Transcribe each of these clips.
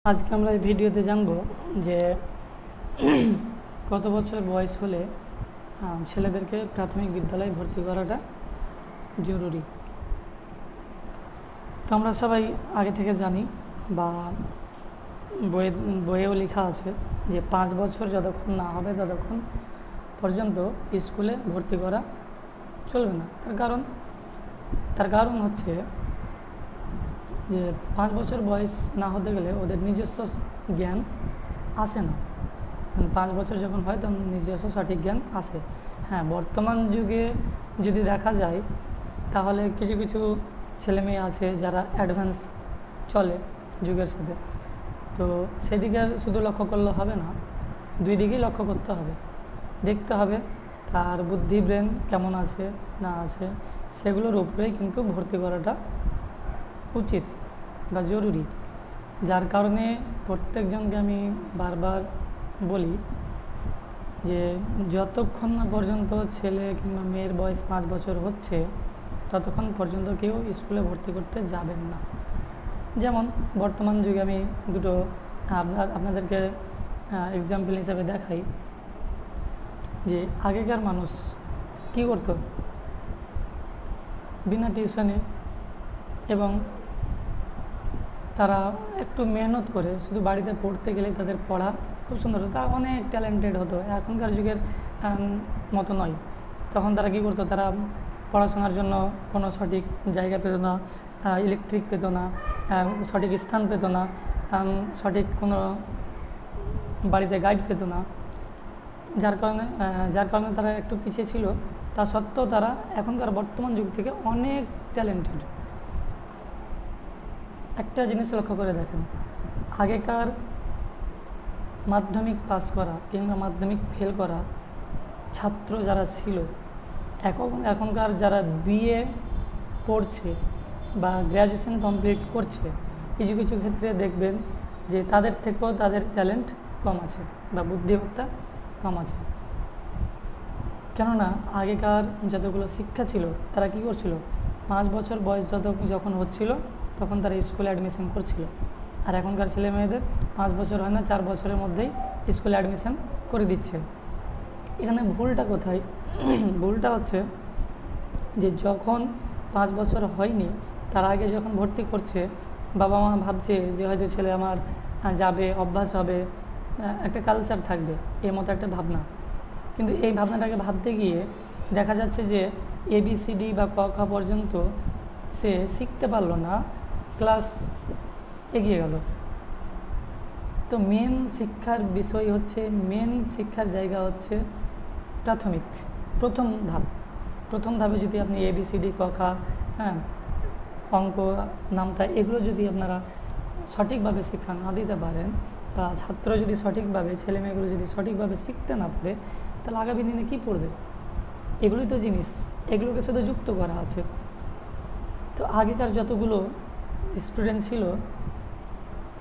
আজকে আমরা এই ভিডিওতে জানবো যে কত বছর বয়স হলে ছেলেদেরকে প্রাথমিক বিদ্যালয়ে ভর্তি করাটা জরুরি। তো আমরা সবাই আগে থেকে জানি বা বইয়েও লেখা আছে যে 5 বছর যতক্ষণ না হবে ততক্ষণ পর্যন্ত স্কুলে ভর্তি করা চলবে না। তার কারণ হচ্ছে যে 5 বছর বয়স না হতে গেলে ওদের নিজস্ব জ্ঞান আসে না। 5 বছর যখন হয় তখন নিজস্ব সঠিক জ্ঞান আসে। হ্যাঁ, বর্তমান যুগে যদি দেখা যায় তাহলে কিছু কিছু ছেলেমেয়ে আছে যারা অ্যাডভান্স চলে যুগের সাথে। তো সেদিকে শুধু লক্ষ্য করলে হবে না, দুই দিকেই লক্ষ্য করতে হবে, দেখতে হবে তার বুদ্ধি ব্রেন কেমন আছে না আছে, সেগুলোর উপরেই কিন্তু ভর্তি করাটা উচিত বা জরুরি। যার কারণে প্রত্যেকজনকে আমি বারবার বলি যে যতক্ষণ না পর্যন্ত ছেলে কিংবা মেয়ের বয়স 5 বছর হচ্ছে ততক্ষণ পর্যন্ত কেউ স্কুলে ভর্তি করতে যাবেন না। যেমন বর্তমান যুগে আমি দুটো আপনাদেরকে এক্সাম্পল হিসাবে দেখাই যে আগেকার মানুষ কী করতো, বিনা টিউশনে এবং তারা একটু মেহনত করে শুধু বাড়িতে পড়তে গেলে তাদের পড়া খুব সুন্দর হতো, তারা অনেক ট্যালেন্টেড হতো। এখনকার যুগের মতো নয়। তখন তারা কী করতো, তারা পড়াশোনার জন্য কোনো সঠিক জায়গা পেত না, ইলেকট্রিক পেত না, সঠিক স্থান পেত না, সঠিক কোনো বাড়িতে গাইড পেত না। যার কারণে তারা একটু পিছিয়ে ছিল। তা সত্ত্বেও তারা এখনকার বর্তমান যুগ থেকে অনেক ট্যালেন্টেড। একটা জিনিস লক্ষ্য করে দেখেন, আগেকার মাধ্যমিক পাস করা কিংবা মাধ্যমিক ফেল করা ছাত্র যারা ছিল, এখনকার যারা বিএ পড়ছে বা গ্র্যাজুয়েশন কমপ্লিট করছে, কিছু কিছু ক্ষেত্রে দেখবেন যে তাদের থেকেও তাদের ট্যালেন্ট কম আছে বা বুদ্ধিমত্তা কম আছে। কেননা আগেকার যতগুলো শিক্ষা ছিল তারা কী করছিল, 5 বছর বয়স যখন হচ্ছিল তখন তারা স্কুলে অ্যাডমিশন করছিল। আর এখনকার ছেলে মেয়েদের 5 বছর হয় না, 4 বছরের মধ্যেই স্কুলে অ্যাডমিশন করে দিচ্ছে। এখানে ভুলটা কোথায়? ভুলটা হচ্ছে যে যখন 5 বছর হয়নি তার আগে যখন ভর্তি করছে, বাবা মা ভাবছে যে হয়তো ছেলে আমার যাবে, অভ্যাস হবে, একটা কালচার থাকবে, এর মতো একটা ভাবনা। কিন্তু এই ভাবনাটাকে ভাবতে গিয়ে দেখা যাচ্ছে যে ABCD বা ক খ পর্যন্ত সে শিখতে পারলো না, ক্লাস এগিয়ে গেল। তো মেন শিক্ষার বিষয় হচ্ছে, মেন শিক্ষার জায়গা হচ্ছে প্রাথমিক প্রথম ধাপে যদি আপনি ABCD ক খ, অঙ্ক, নামতা, এগুলো যদি আপনারা সঠিকভাবে শিক্ষা না দিতে পারেন বা ছাত্র যদি সঠিকভাবে, ছেলেমেয়েগুলো যদি সঠিকভাবে শিখতে না পারে, তাহলে আগামী দিনে কী পড়বে? এগুলোই তো জিনিস, এগুলোকে শুধু যুক্ত করা আছে। তো আগেকার যতগুলো স্টুডেন্ট ছিল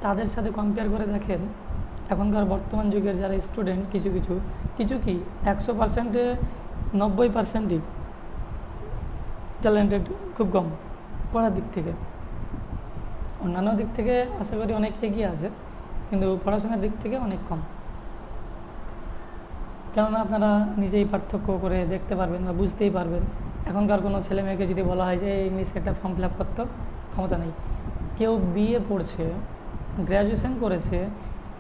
তাদের সাথে কম্পেয়ার করে দেখেন এখনকার বর্তমান যুগের যারা স্টুডেন্ট, কিছু কি 100%-এ 90%ই ট্যালেন্টেড, খুব কম পড়ার দিক থেকে। অন্যান্য দিক থেকে আশা করি অনেক এগিয়ে আছে, কিন্তু পড়াশোনার দিক থেকে অনেক কম। কেননা আপনারা নিজেই পার্থক্য করে দেখতে পারবেন বা বুঝতেই পারবেন। এখনকার কোনো ছেলে মেয়েকে যদি বলা হয় যে ইংলিশে একটা ফর্ম ফিল আপ করতে, ক্ষমতা নেই। কেউ বিএ পড়ছে, গ্র্যাজুয়েশন করেছে,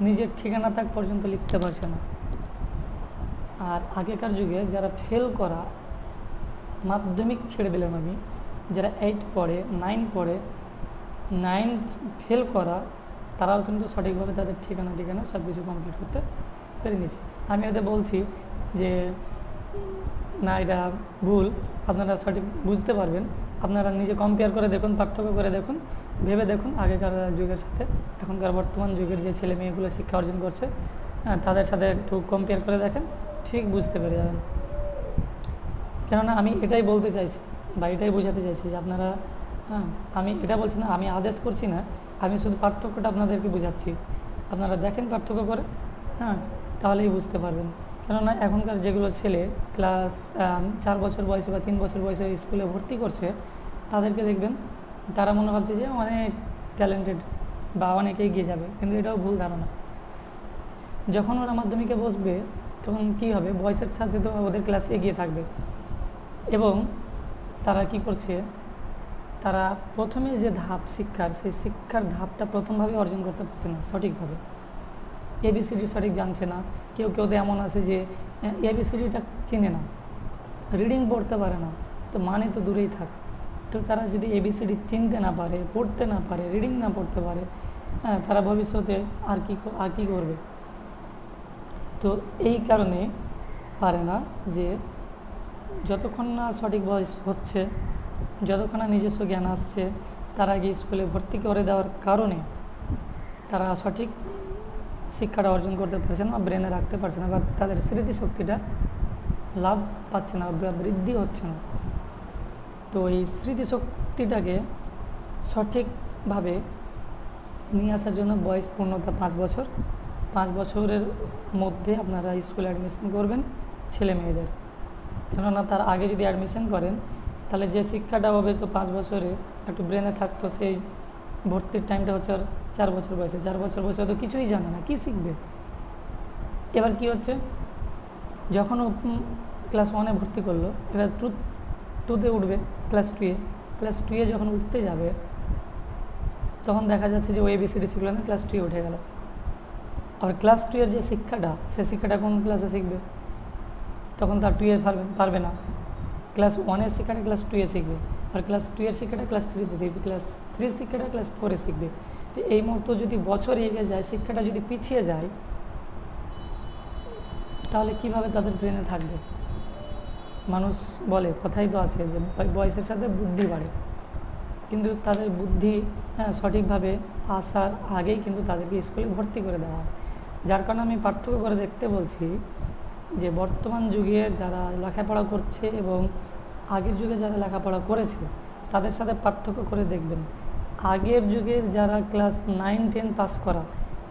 নিজের ঠিকানা তাক পর্যন্ত লিখতে পারছে না। আর আগেকার যুগে যারা ফেল করা, মাধ্যমিক ছেড়ে দিলাম আমি, যারা 8 পড়ে, 9 পড়ে, 9 ফেল করা, তারাও কিন্তু সঠিকভাবে তাদের ঠিকানা সব কিছু কমপ্লিট করতে পেরে নিয়েছে। আমি ওদের বলছি যে না, এটা ভুল, আপনারা সঠিক বুঝতে পারবেন। আপনারা নিজে কম্পেয়ার করে দেখুন, পার্থক্য করে দেখুন, ভেবে দেখুন আগেকার যুগের সাথে এখনকার বর্তমান যুগের যে ছেলে মেয়েগুলো শিক্ষা অর্জন করছে, তাদের সাথে একটু কম্পেয়ার করে দেখেন, ঠিক বুঝতে পেরে যাবেন। কেননা আমি এটাই বলতে চাইছি বা এটাই বোঝাতে চাইছি যে আপনারা, আমি এটা বলছি না, আমি আদেশ করছি না, আমি শুধু পার্থক্যটা আপনাদেরকে বোঝাচ্ছি। আপনারা দেখেন পার্থক্য করে, তাহলেই বুঝতে পারবেন। কেননা এখনকার যেগুলো ছেলে ক্লাস 4 বছর বয়সে বা 3 বছর বয়সে স্কুলে ভর্তি করছে, তাদেরকে দেখবেন তারা মনে ভাবছে যে অনেক ট্যালেন্টেড বা অনেক এগিয়ে যাবে, কিন্তু এটাও ভুল ধারণা। যখন ওরা মাধ্যমিকে বসবে তখন কী হবে, বয়সের সাথে তো ওদের ক্লাস এগিয়ে থাকবে এবং তারা কি করছে, তারা প্রথমে যে ধাপ শিক্ষার, সেই শিক্ষার ধাপটা প্রথমভাবে অর্জন করতে পারছে না সঠিকভাবে। এবিসিডি সঠিক জানছে না, কেউ কেউ তো এমন আছে যে এবিসিডিটা চিনে না, রিডিং পড়তে পারে না, তো মানে তো দূরেই থাক। তো তারা যদি এবিসিডি চিনতে না পারে, পড়তে না পারে, রিডিং না পড়তে পারে, তারা ভবিষ্যতে আর কি করবে। তো এই কারণে পারে না যে যতক্ষণ না সঠিক বয়স হচ্ছে, যতক্ষণ না নিজস্ব জ্ঞান আসছে, তার আগে স্কুলে ভর্তি করে দেওয়ার কারণে তারা সঠিক শিক্ষাটা অর্জন করতে পারছে না, ব্রেনে রাখতে পারছে না, বা তাদের স্মৃতিশক্তিটা লাভ পাচ্ছে না বা বৃদ্ধি হচ্ছে না। তো এই স্মৃতিশক্তিটাকে সঠিকভাবে নিয়ে আসার জন্য বয়স পূর্ণতা 5 বছর। 5 বছরের মধ্যে আপনারা স্কুলে অ্যাডমিশন করবেন ছেলে মেয়েদের। কেননা তার আগে যদি অ্যাডমিশন করেন তাহলে যে শিক্ষাটা হবে তো 5 বছরে একটু ব্রেনে থাকতো, সেই ভর্তির টাইমটা হচ্ছে আর 4 বছর বয়সে। 4 বছর বয়সে তো কিছুই জানে না, কী শিখবে। এবার কি হচ্ছে, যখন ও ক্লাস 1-এ ভর্তি করলো, এবার টুতে উঠবে, ক্লাস 2-এ যখন উঠতে যাবে তখন দেখা যাচ্ছে যে ও এবিসিডি শিখলো না, ক্লাস 2-এ উঠে গেল। আর ক্লাস 2-এর যে শিক্ষাটা, সে শিক্ষাটা কোন ক্লাসে শিখবে, তখন তার 2-এ পারবে না। ক্লাস 1-এর শিক্ষাটা ক্লাস 2-এ শিখবে, আর ক্লাস 2-এর শিক্ষাটা ক্লাস 3-তে দেখবে, ক্লাস 3 শিক্ষাটা ক্লাস 4-এ শিখবে। তো এই মুহূর্তে যদি বছর এগিয়ে যায়, শিক্ষাটা যদি পিছিয়ে যায়, তাহলে কিভাবে তাদের ব্রেনে থাকবে। মানুষ বলে, কথাই তো আছে যে বয়সের সাথে বুদ্ধি বাড়ে, কিন্তু তাদের বুদ্ধি সঠিকভাবে আসার আগেই কিন্তু তাদেরকে স্কুলে ভর্তি করে দেওয়া হয়। যার কারণে আমি পার্থক্য করে দেখতে বলছি যে বর্তমান যুগে যারা লেখাপড়া করছে এবং আগের যুগে যারা লেখাপড়া করেছে তাদের সাথে পার্থক্য করে দেখবেন। আগের যুগের যারা ক্লাস 9-10 পাস করা,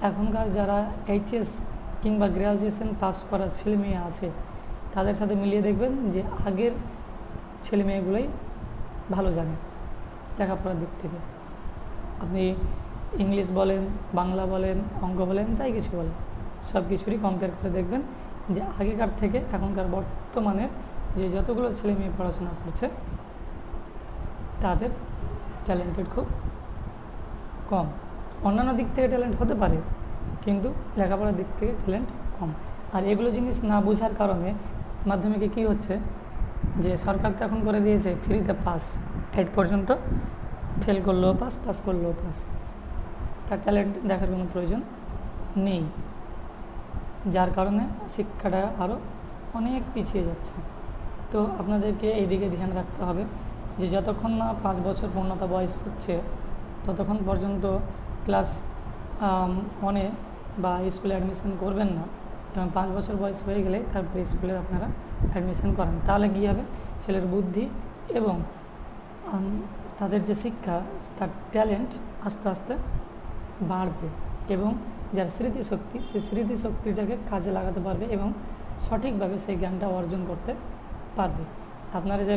এখনকার যারা এইচএস কিংবা গ্র্যাজুয়েশন পাস করা ছেলে মেয়ে আছে, তাদের সাথে মিলিয়ে দেখবেন যে আগের ছেলে মেয়েগুলোই ভালো জানে লেখাপড়ার দিক থেকে। আপনি ইংলিশ বলেন, বাংলা বলেন, অঙ্ক বলেন, যাই কিছু বলেন, সব কিছুরই কম্পেয়ার করে দেখবেন যে আগেকার থেকে এখনকার বর্তমানের যে যতগুলো ছেলে মেয়ে পড়াশোনা করছে তাদের ট্যালেন্টেড খুব কম। অন্যান্য দিক থেকে ট্যালেন্ট হতে পারে, কিন্তু লেখাপড়ার দিক থেকে ট্যালেন্ট কম। আর এগুলো জিনিস না বোঝার কারণে মাধ্যমিকে কি হচ্ছে, যে সরকার তো এখন করে দিয়েছে ফ্রিতে পাস, 8 পর্যন্ত, ফেল করলেও পাস, পাস করলেও পাস, তার ট্যালেন্ট দেখার কোনো প্রয়োজন নেই। যার কারণে শিক্ষাটা আরও অনেক পিছিয়ে যাচ্ছে। তো আপনাদেরকে এই দিকে ধ্যান রাখতে হবে যে যতক্ষণ না 5 বছর পূর্ণতা বয়স হচ্ছে ততক্ষণ পর্যন্ত ক্লাস 1-এ বা স্কুলে অ্যাডমিশন করবেন না, এবং 5 বছর বয়স হয়ে গেলে তারপরে স্কুলে আপনারা অ্যাডমিশন করেন। তাহলে কী হবে, ছেলের বুদ্ধি এবং তাদের যে শিক্ষা, তার ট্যালেন্ট আস্তে আস্তে বাড়বে, এবং যার স্মৃতিশক্তি, সেই স্মৃতিশক্তিটাকে কাজে লাগাতে পারবে এবং সঠিকভাবে সেই জ্ঞানটা অর্জন করতে পারবে। আপনারা যে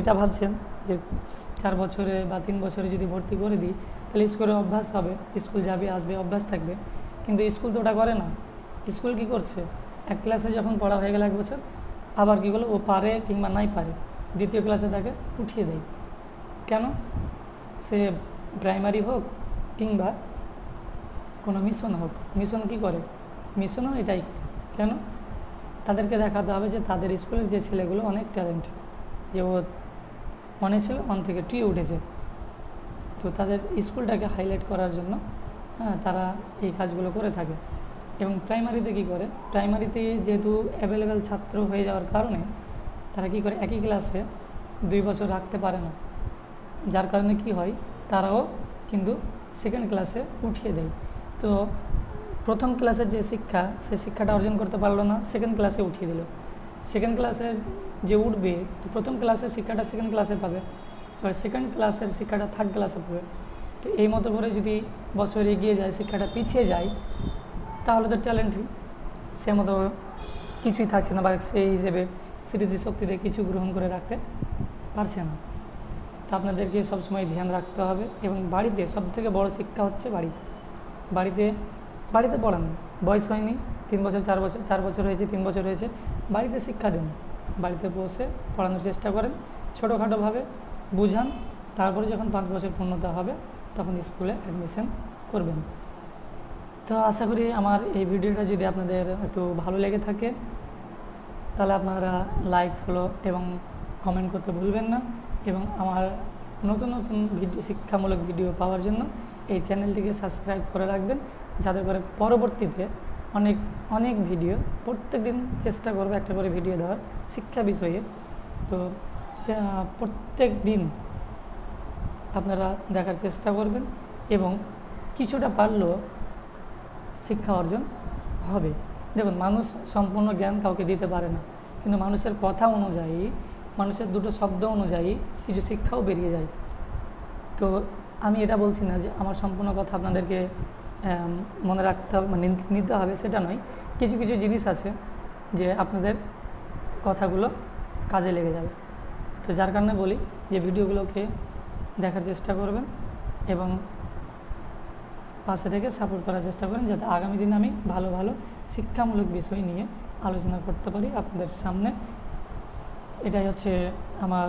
এটা ভাবছেন যে 4 বছরে বা 3 বছরে যদি ভর্তি করে দিই তাহলে স্কুলে অভ্যাস হবে, স্কুল যাবে আসবে, অভ্যাস থাকবে, কিন্তু স্কুল তো ওটা করে না। স্কুল কি করছে, এক ক্লাসে যখন পড়া হয়ে গেল 1 বছর, আবার কী করলো, ও পারে কিংবা নাই পারে, দ্বিতীয় ক্লাসে তাকে উঠিয়ে দেয়। কেন, সে প্রাইমারি হোক কিংবা কোনো মিশন হোক, মিশন কী করে, মিশনও এটাই কেন, তাদেরকে দেখাতে হবে যে তাদের স্কুলের যে ছেলেগুলো অনেক ট্যালেন্ট, যে ও 1-এ ছিল, 1 থেকে 2-এ উঠেছে, তো তাদের স্কুলটাকে হাইলাইট করার জন্য তারা এই কাজগুলো করে থাকে। এবং প্রাইমারিতে কী করে, প্রাইমারিতে যেহেতু অ্যাভেলেবেল ছাত্র হয়ে যাওয়ার কারণে তারা কী করে, একই ক্লাসে 2 বছর রাখতে পারে না, যার কারণে কি হয়, তারাও কিন্তু সেকেন্ড ক্লাসে উঠিয়ে দেয়। তো প্রথম ক্লাসের যে শিক্ষা, সেই শিক্ষাটা অর্জন করতে পারলো না, সেকেন্ড ক্লাসে উঠিয়ে দিল। সেকেন্ড ক্লাসে যে উঠবে, তো প্রথম ক্লাসের শিক্ষাটা সেকেন্ড ক্লাসে পাবে, এবার সেকেন্ড ক্লাসের শিক্ষাটা থার্ড ক্লাসে পাবে। তো এই মতো করে যদি বছর এগিয়ে যায়, শিক্ষাটা পিছিয়ে যায়, তাহলে তো ট্যালেন্ট সে মতো কিছুই থাকছে না, বা সেই হিসেবে স্মৃতিশক্তিতে কিছু গ্রহণ করে রাখতে পারছে না। তো আপনাদেরকে সবসময় ধ্যান রাখতে হবে, এবং বাড়িতে সবথেকে বড় শিক্ষা হচ্ছে বাড়ি। বাড়িতে বাড়িতে পড়ান, বয়স হয়নি 3 বছর 4 বছর হয়েছে, 3 বছর হয়েছে, বাড়িতে শিক্ষা দিন, বাড়িতে বসে পড়ানোর চেষ্টা করেন, ছোটোখাটোভাবে বুঝান। তারপরে যখন 5 বছর পূর্ণতা হবে তখন স্কুলে অ্যাডমিশন করবেন। তো আশা করি আমার এই ভিডিওটা যদি আপনাদের একটু ভালো লেগে থাকে তাহলে আপনারা লাইক, ফলো এবং কমেন্ট করতে ভুলবেন না। এবং আমার নতুন নতুন ভিডিও, শিক্ষামূলক ভিডিও পাওয়ার জন্য এই চ্যানেলটিকে সাবস্ক্রাইব করে রাখবেন, যাতে করে পরবর্তীতে অনেক অনেক ভিডিও, প্রত্যেক দিন চেষ্টা করবো একটা করে ভিডিও দেওয়ার শিক্ষা বিষয়ে। তো প্রত্যেক দিন আপনারা দেখার চেষ্টা করবেন এবং কিছুটা পারলেও শিক্ষা অর্জন হবে। দেখুন, মানুষ সম্পূর্ণ জ্ঞান কাউকে দিতে পারে না, কিন্তু মানুষের কথা অনুযায়ী, মানুষের দুটো শব্দ অনুযায়ী কিছু শিক্ষাও বেরিয়ে যায়। তো আমি এটা বলছি না যে আমার সম্পূর্ণ কথা আপনাদেরকে মনে রাখতে হবে, মানে নিতে হবে, সেটা নয়। কিছু কিছু জিনিস আছে যে আপনাদের কথাগুলো কাজে লেগে যাবে। তো যার কারণে বলি যে ভিডিওগুলোকে দেখার চেষ্টা করবেন এবং পাশে থেকে সাপোর্ট করার চেষ্টা করেন, যাতে আগামী দিনে আমি ভালো ভালো শিক্ষামূলক বিষয় নিয়ে আলোচনা করতে পারি আপনাদের সামনে। এটাই হচ্ছে আমার